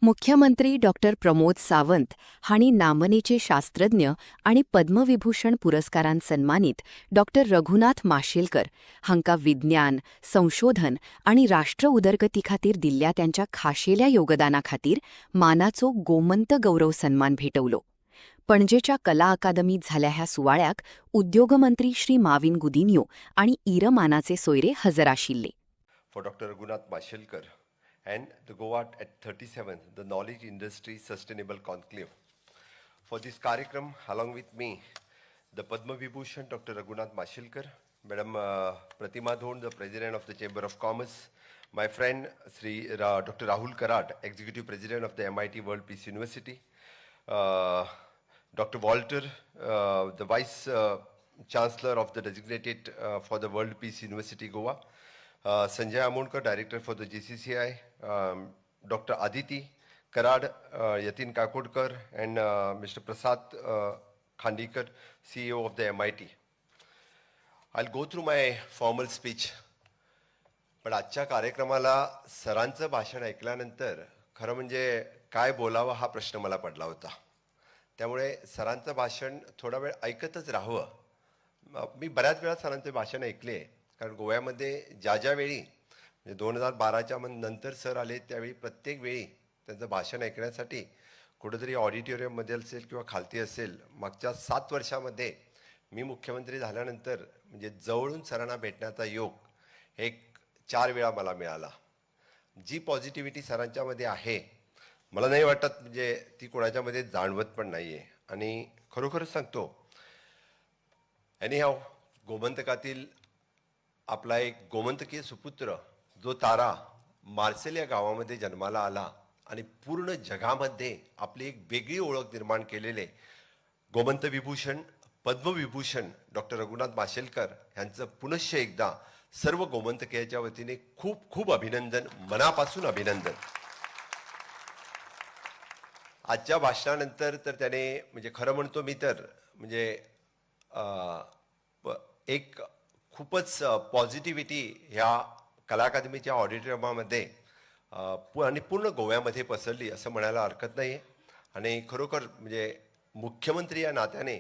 मुख्यमंत्री डॉक्टर प्रमोद सावंत हांणी नामनेचे शास्त्रज्ञ आणि पद्मविभूषण पुरस्कारान सन्मानित डॉक्टर रघुनाथ माशेलकर हांकां विज्ञान, संशोधन आणि राष्ट्र उदरगतीखातीर दिल्ल्या त्यांच्या खाशेल्या योगदानाखातीर मानाचो गोमंत गौरव सन्मान भेटवलो. पणजेच्या कला अकादमीत झाल्या ह्या सुवाळ्याक उद्योगमंत्री श्री माविन गुदिन्हो आणि ईरमानाचे सोयरे हजर आशिल्ले. For Dr. Raghunath Mashelkar and the Goa at 37th, the Knowledge Industry Sustainable Conclave. For this Karikram, along with me, the Padma Vibhushan Dr. Raghunath Mashelkar, Madam Pratima Dhon, the President of the Chamber of Commerce, my friend Dr. Rahul Karat, Executive President of the MIT World Peace University, Dr. Walter, the Vice Chancellor of the designated for the World Peace University Goa, Sanjay Amonkar, Director for the GCCI, Dr. Aditi Karad, Yatin Kakodkar, and Mr. Prasad Khandikar, CEO of the MIT. I'll go through my formal speech. पण आजच्या कार्यक्रमाला सरांचं भाषण ऐकल्यानंतर खरं म्हणजे काय बोलावं हा प्रश्न मला पडला होता. त्यामुळे सरांचं भाषण थोडा वेळ ऐकतच राहावं. मी बऱ्याच वेळा सरांचे भाषण ऐकले, कारण गोव्यामध्ये ज्या वेळी म्हणजे 2012च्या नंतर सर आले त्यावेळी प्रत्येक वेळी त्यांचं भाषण ऐकण्यासाठी कुठेतरी ऑडिटोरियममध्ये असेल किंवा खालती असेल. मागच्या 7 वर्षामध्ये मी मुख्यमंत्री झाल्यानंतर म्हणजे जवळून सरांना भेटण्याचा योग एक 4 वेळा मला मिळाला. जी पॉझिटिव्हिटी सरांच्यामध्ये आहे मला नाही वाटत म्हणजे ती कोणाच्यामध्ये जाणवत पण नाही आहे. आणि खरोखरच सांगतो, एनीहाव गोमंतकातील आपला एक गोमंतकीय सुपुत्र जो तारा मार्सेल या गावामध्ये जन्माला आला आणि पूर्ण जगामध्ये आपली एक वेगळी ओळख निर्माण केलेले गोमंत विभूषण, पद्मविभूषण डॉक्टर रघुनाथ माशेलकर यांचं पुनश्च एकदा सर्व गोमंतकीयाच्या वतीने खूप खूप अभिनंदन, मनापासून अभिनंदन. आजच्या भाषणानंतर तर त्याने म्हणजे खरं म्हणतो मी तर म्हणजे एक खूपच पॉझिटिव्हिटी ह्या कला अकादमीच्या ऑडिटोरियमामध्ये आणि पूर्ण गोव्यामध्ये पसरली असं म्हणायला हरकत नाही. आणि खरोखर म्हणजे मुख्यमंत्री या नात्याने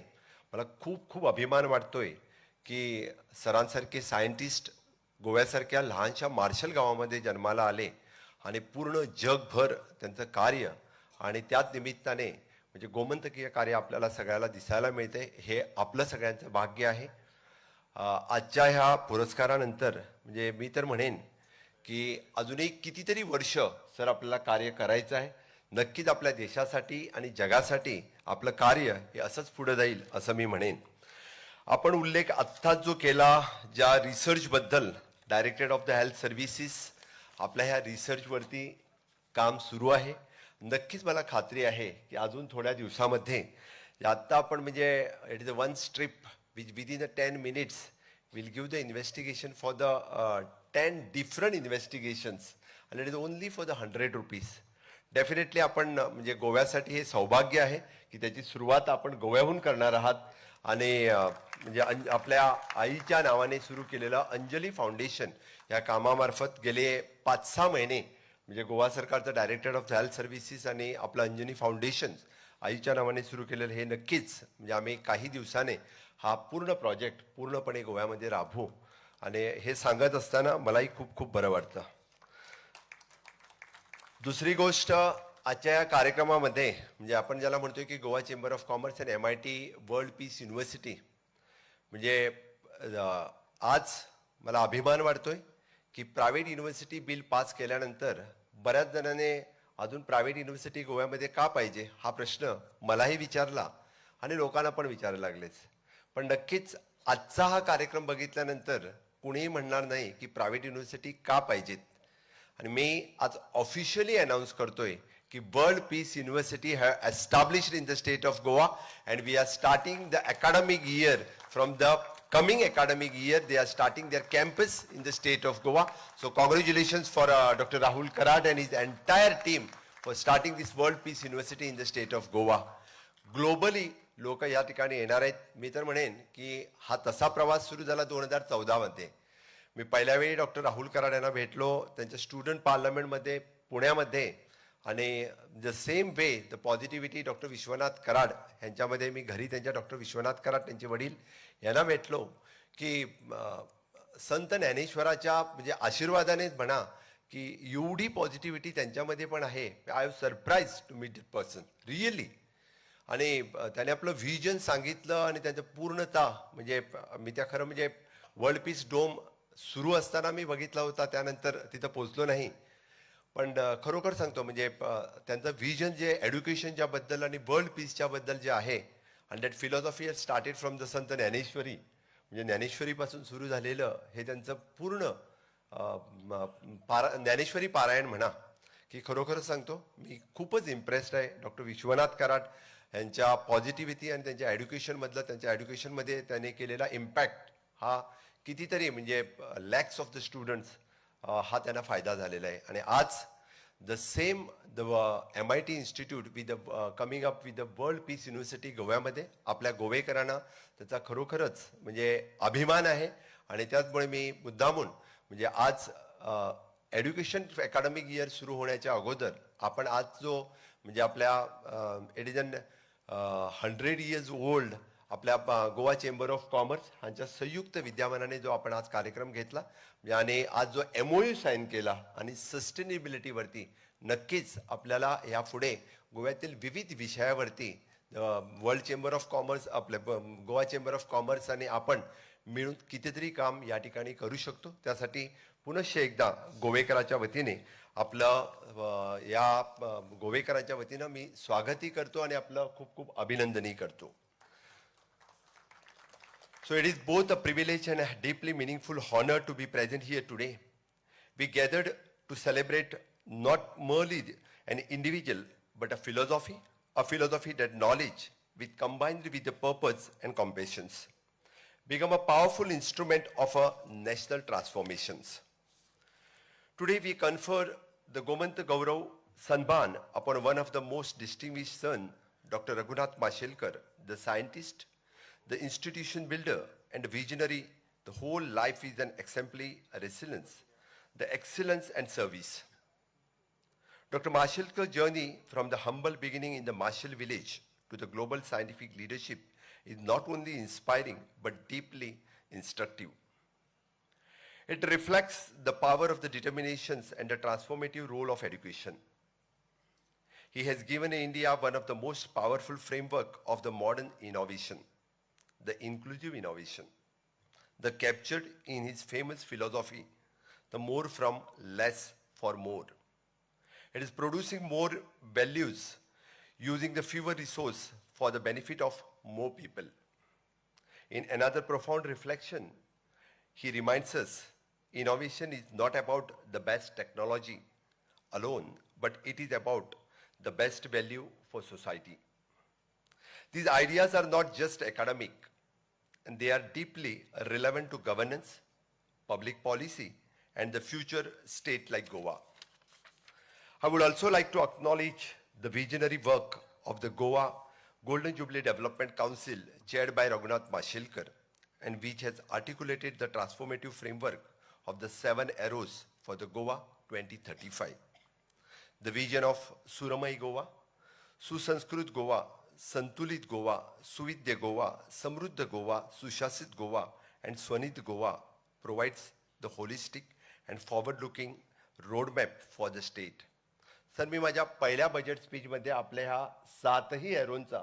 मला खूप खूप अभिमान वाटतोय की सरांसारखे सायंटिस्ट गोव्यासारख्या लहानशा मार्शल गावामध्ये जन्माला आले आणि पूर्ण जगभर त्यांचं कार्य आणि त्याच निमित्ताने म्हणजे गोमंतकीय कार्य आपल्याला सगळ्याला दिसायला मिळते. हे आपलं सगळ्यांचं भाग्य आहे. आजच्या ह्या पुरस्कारानंतर म्हणजे मी तर म्हणेन की अजूनही कितीतरी वर्ष सर आपल्याला कार्य करायचं आहे. नक्कीच आपल्या देशासाठी आणि जगासाठी आपलं कार्य हे असंच पुढे जाईल असं मी म्हणेन. आपण उल्लेख आत्ताच जो केला ज्या रिसर्चबद्दल, directorate of the health services आपल्या ह्या रिसर्चवरती काम सुरू आहे. नक्कीच मला खात्री आहे की अजून थोड्या दिवसामध्ये आत्ता आपण म्हणजे it is a one strip which within the 10 minutes will give the investigation for the 10 different investigations and it is only for the 100 rupees. Definitely आपण म्हणजे गोव्यासाठी हे सौभाग्य आहे की त्याची सुरुवात आपण गोव्याहून करणार आहात. आणि म्हणजे आपल्या आईच्या नावाने सुरू केलेलं अंजली फाउंडेशन या कामामार्फत गेले 5-6 महिने म्हणजे गोवा सरकारचं डायरेक्टरेट ऑफ हेल्थ सर्व्हिसेस आणि आपलं अंजनी फाउंडेशन आईच्या नावाने सुरू केलेलं हे नक्कीच म्हणजे आम्ही काही दिवसाने हा पूर्ण प्रोजेक्ट पूर्णपणे गोव्यामध्ये राबवू. आणि हे सांगत असताना मलाही खूप खूप बरं वाटतं. दुसरी गोष्ट आजच्या या कार्यक्रमामध्ये म्हणजे आपण ज्याला म्हणतोय की गोवा चेंबर ऑफ कॉमर्स आणि MIT वर्ल्ड पीस युनिव्हर्सिटी म्हणजे आज मला अभिमान वाटतोय की प्रायव्हेट युनिव्हर्सिटी बिल पास केल्यानंतर बऱ्याच जणांनी अजून प्रायव्हेट युनिव्हर्सिटी गोव्यामध्ये का पाहिजे हा प्रश्न मलाही विचारला आणि लोकांना पण विचारायला लागलेच. पण नक्कीच आजचा हा कार्यक्रम बघितल्यानंतर कुणीही म्हणणार नाही की प्रायव्हेट युनिव्हर्सिटी का पाहिजेत. आणि मी आज ऑफिशियली अनाउन्स करतोय की world peace university have established in the state of Goa and we are starting the academic year from the coming academic year. They are starting their campus in the state of Goa. So congratulations for Dr. Rahul Karat and his entire team for starting this World Peace University in the state of Goa. Globally लोक या ठिकाणी येणार आहेत. मी तर म्हणेन की हा तसा प्रवास सुरू झाला 2014 मध्ये. मी पहिल्या वेळी डॉक्टर राहुल कराड यांना भेटलो त्यांच्या स्टुडंट पार्लमेंटमध्ये पुण्यामध्ये आणि the same way the positivity doctor Vishwanath Karad यांच्यामध्ये मी घरी त्यांच्या डॉक्टर विश्वनाथ कराड त्यांचे वडील यांना भेटलो की संत ज्ञानेश्वराच्या म्हणजे आशीर्वादानेच म्हणा की एवढी पॉझिटिव्हिटी त्यांच्यामध्ये पण आहे. I have surprise to meet that person really. आणि त्याने आपलं व्हिजन सांगितलं आणि त्यांचं पूर्णता म्हणजे मी त्या खरं म्हणजे वर्ल्ड पीस डोम सुरू असताना मी बघितला होता, त्यानंतर तिथं पोचलो नाही. पण खरोखर सांगतो म्हणजे त्यांचं व्हिजन जे एड्युकेशनच्या बद्दल आणि वर्ल्ड पीसच्या बद्दल जे आहे आणि that philosophy has started from the संत ज्ञानेश्वरी म्हणजे ज्ञानेश्वरीपासून सुरू झालेलं हे त्यांचं पूर्ण ज्ञानेश्वरी पारायण म्हणा की खरोखर सांगतो मी खूपच इम्प्रेस्ड आहे डॉक्टर विश्वनाथ कराड यांच्या पॉझिटिव्हिटी आणि त्यांच्या एड्युकेशनमधलं त्यांच्या एड्युकेशनमध्ये त्यांनी केलेला इम्पॅक्ट हा कितीतरी म्हणजे लॅक्स ऑफ द स्टुडंट्स हा त्यांना फायदा झालेला आहे. आणि आज the same the MIT institute with the coming up with the world peace university गोव्यामध्ये आपल्या गोवेकरांना त्याचा खरोखरच म्हणजे अभिमान आहे. आणि त्याचमुळे मी मुद्दामून म्हणजे आज एड्युकेशन अकॅडमिक इयर सुरू होण्याच्या अगोदर आपण आज जो म्हणजे आपल्या it is an 100 years old आपल्या गोवा चेंबर ऑफ कॉमर्स ह्यांच्या संयुक्त विद्यमानाने जो आपण आज कार्यक्रम घेतला आणि आज जो MOU साईन केला आणि सस्टेनेबिलिटीवरती नक्कीच आपल्याला यापुढे गोव्यातील विविध विषयावरती वर्ल्ड चेंबर ऑफ कॉमर्स आपल्या गोवा चेंबर ऑफ कॉमर्स आणि आपण मिळून कितीतरी काम या ठिकाणी करू शकतो. त्यासाठी पुनश्च एकदा गोवेकराच्या वतीने आपलं या गोवेकरांच्या वतीनं मी स्वागतही करतो आणि आपलं खूप खूप अभिनंदनही करतो. So it is both a privilege and a deeply meaningful honor to be present here today. We gathered to celebrate not merely an individual, but a philosophy that knowledge, with combined with the purpose and compassion, become a powerful instrument of a national transformations. Today we confer the Gomant Gaurav Sanban upon one of the most distinguished son, Dr. Raghunath Mashelkar, the scientist, the institution builder and visionary. The whole life is an exemplary resilience, the excellence and service. Dr. Mashelkar's journey from the humble beginning in the Marshall village to the global scientific leadership is not only inspiring but deeply instructive. It reflects the power of the determinations and the transformative role of education. He has given India one of the most powerful framework of the modern innovation, the inclusive innovation, the captured in his famous philosophy, the more from less for more. It is producing more values using the fewer resource for the benefit of more people. In another profound reflection, he reminds us innovation is not about the best technology alone, but it is about the best value for society. These ideas are not just academic, and they are deeply relevant to governance, public policy, and the future state like Goa. I would also like to acknowledge the visionary work of the Goa Golden Jubilee Development Council, chaired by Raghunath Mashelkar, and which has articulated the transformative framework of the 7 arrows for the Goa 2035. The vision of Suramai Goa, Susanskrit Goa, Santulit Goa, Suvidya Goa, Samruddha Goa, Sushasit Goa, and Swanit Goa provides the holistic and forward-looking roadmap for the state. Sir, मी माझ्या पहिल्या budget स्पीचमध्ये आपल्या ह्या 7ही एरोंचा